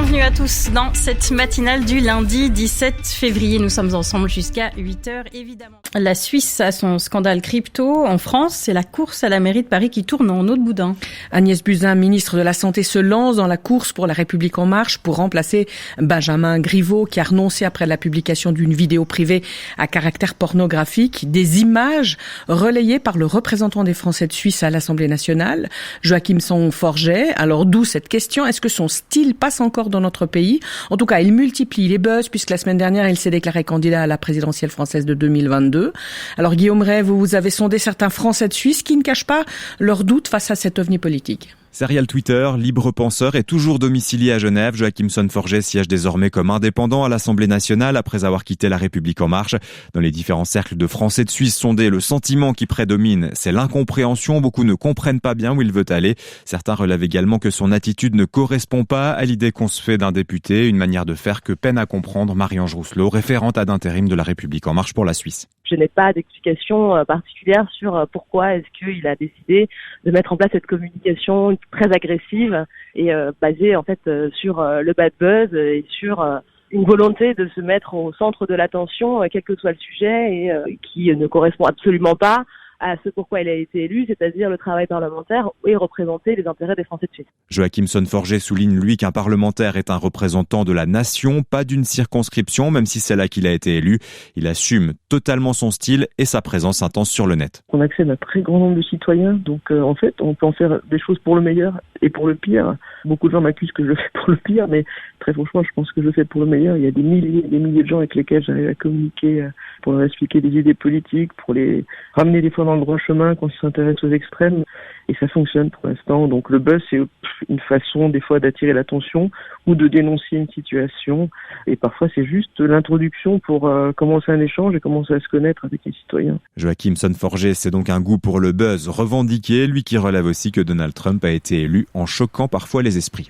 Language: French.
Bienvenue à tous dans cette matinale du lundi 17 février. Nous sommes ensemble jusqu'à 8h évidemment. La Suisse a son scandale crypto. En France, c'est la course à la mairie de Paris qui tourne en eau de boudin. Agnès Buzyn, ministre de la Santé, se lance dans la course pour la République en marche pour remplacer Benjamin Griveaux qui a renoncé après la publication d'une vidéo privée à caractère pornographique. Des images relayées par le représentant des Français de Suisse à l'Assemblée nationale, Joachim Son-Forget. Alors d'où cette question? Est-ce que son style passe encore dans notre pays? En tout cas, il multiplie les buzz puisque la semaine dernière, il s'est déclaré candidat à la présidentielle française de 2022. Alors Guillaume Ray, vous avez sondé certains Français de Suisse qui ne cachent pas leurs doutes face à cet ovni politique. Serial Twitter, libre penseur et toujours domicilié à Genève, Joachim Son-Forget siège désormais comme indépendant à l'Assemblée nationale après avoir quitté la République en marche. Dans les différents cercles de Français de Suisse sondés, le sentiment qui prédomine, c'est l'incompréhension. Beaucoup ne comprennent pas bien où il veut aller. Certains relèvent également que son attitude ne correspond pas à l'idée qu'on se fait d'un député, une manière de faire que peine à comprendre Marie-Ange Rousselot, référente ad intérim de la République en marche pour la Suisse. Je n'ai pas d'explication particulière sur pourquoi est-ce qu'il a décidé de mettre en place cette communication très agressive et basée en fait sur le bad buzz et sur une volonté de se mettre au centre de l'attention, quel que soit le sujet, et qui ne correspond absolument pas à ce pourquoi il a été élu, c'est-à-dire le travail parlementaire et représenter les intérêts des Français de Suisse. Joachim Son-Forget souligne, lui, qu'un parlementaire est un représentant de la nation, pas d'une circonscription, même si c'est là qu'il a été élu. Il assume totalement son style et sa présence intense sur le net. On accède à un très grand nombre de citoyens, donc en fait, on peut en faire des choses pour le meilleur et pour le pire. Beaucoup de gens m'accusent que je le fais pour le pire, mais très franchement, je pense que je le fais pour le meilleur. Il y a des milliers et des milliers de gens avec lesquels j'arrive à communiquer pour leur expliquer des idées politiques, pour les ramener des fois dans le droit chemin quand ils s'intéressent aux extrêmes, et ça fonctionne pour l'instant. Donc le buzz, c'est une façon des fois d'attirer l'attention ou de dénoncer une situation, et parfois c'est juste l'introduction pour commencer un échange et commencer à se connaître avec les citoyens. Joachim Son-Forget, c'est donc un goût pour le buzz revendiqué, lui qui relève aussi que Donald Trump a été élu en choquant parfois les esprits.